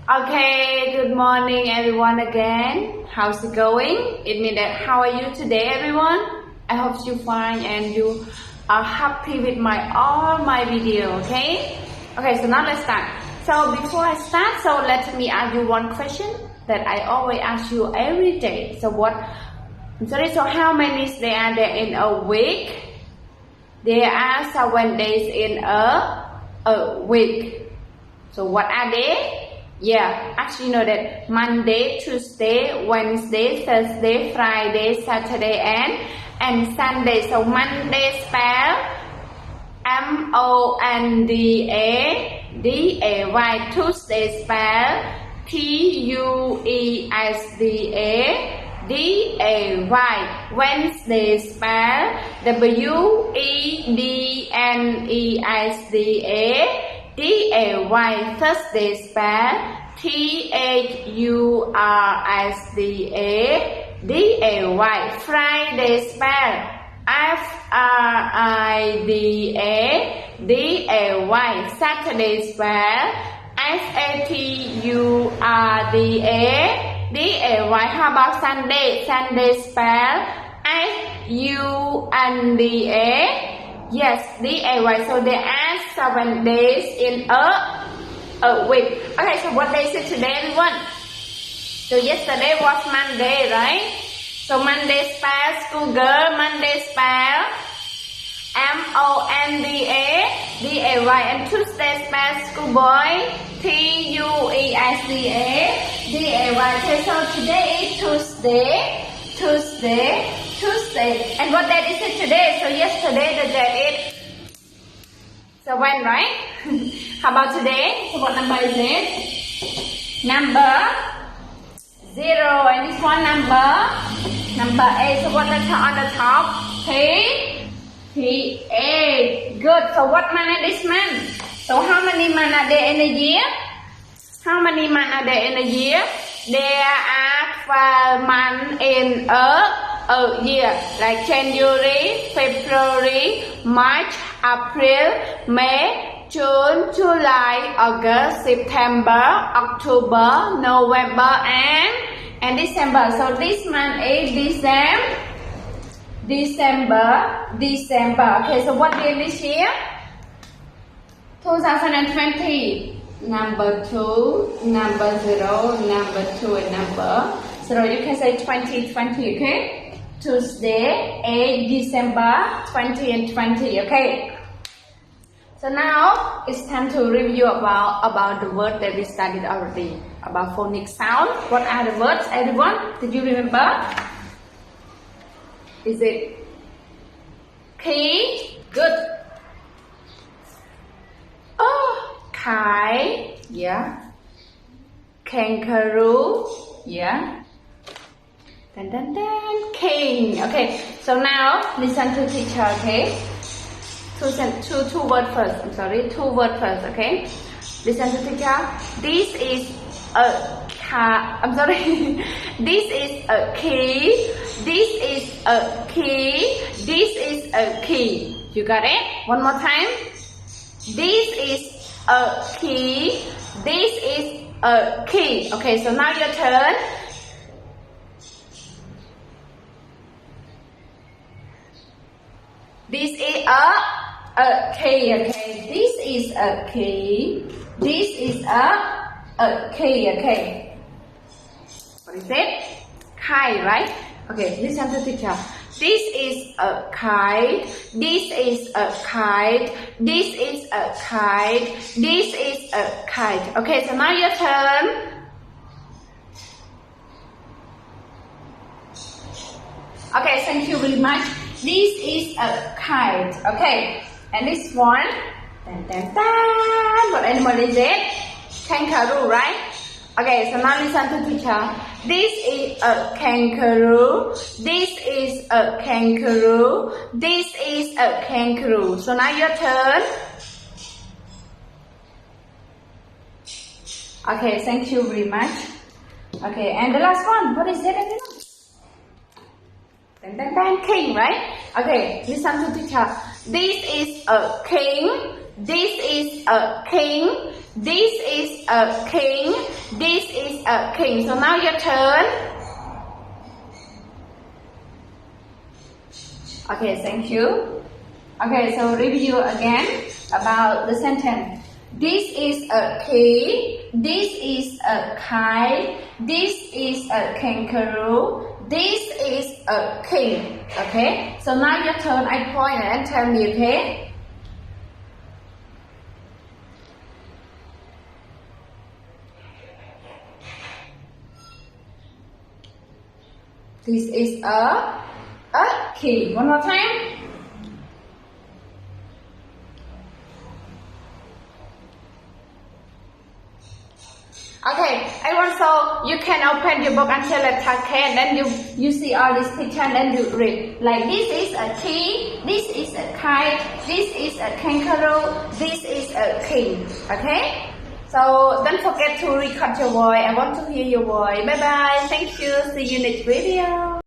Okay, good morning everyone again. How's it going? It means that how are you today everyone? I hope you fine and you are happy with all my video, okay? Okay, so now let's start. So before I start, so let me ask you one question that I always ask you every day. So so how many days are there in a week? There are 7 days in a week. So what are they? Yeah, actually you know that Monday, Tuesday, Wednesday, Thursday, Friday, Saturday and Sunday. So Monday spell Monday. Tuesday spell Tuesday. Wednesday spell Wednesday. Thursday spell Thursday. Friday spell Friday. Saturday spell Saturday. How about Sunday? Sunday spell Sunday. Yes, day. So there are 7 days in a week. Okay, so what day is it today, everyone? So yesterday was Monday, right? So Monday spell schoolgirl. Monday spell Monday. And Tuesday spell schoolboy. Tuesday. Okay, so today is Tuesday. And what day is it today? So yesterday the day is 7, right? How about today? So what number is it? Number 0. And this one number 8. So what letter on the top? T. 8. Good. So what month is this month? So how many months are there in a year? How many months are there in a year? There are 12 months in a year, like January, February, March, April, May, June, July, August, September, October, November, and December. So this month is December. Okay, so what year this year? 2020. Number 2, number 0, number 2, and number 0. You can say 2020, okay? Tuesday, 8 December, 20 and 20, okay? So now it's time to review about the word that we studied already. About phonic sound. What are the words, everyone? Did you remember? Is it key? Good. Kite, yeah. Kangaroo, yeah. King. Okay, so now listen to teacher, okay? Two words first. I'm sorry, 2 words first, okay? Listen to teacher. This is a car. I'm sorry. This is a key. This is a key. This is a key. You got it? One more time. This is a key. This is a key. Okay, so now your turn. This is a key. Okay, this is a key. This is a key. Okay, what is it? Kite, right? Okay, listen to teacher. This is a kite. This is a kite. This is a kite. This is a kite. Okay, so now your turn. Okay, thank you very much. This is a kite. Okay, and this one. What animal is it? Kangaroo, right? Okay, so now listen to teacher. This is a kangaroo. This is a kangaroo. This is a kangaroo. So now your turn. Okay, thank you very much. Okay, and the last one. What is it, everyone? King, right? Okay, listen to teacher. This is a king. This is a king. This is a king. This is a king. So now your turn. Okay, thank you. Okay, so review again about the sentence. This is a key. This is a kite. This is a kangaroo. This is a king. Okay, so now your turn. I point and tell me, okay? This is a key. One more time. Okay, everyone, so you can open your book until the and then you see all these pictures and then you read. Like this is a key, this is a kite, this is a kangaroo, this is a king. Okay? So don't forget to record your voice. I want to hear your voice. Bye bye. Thank you. See you next video.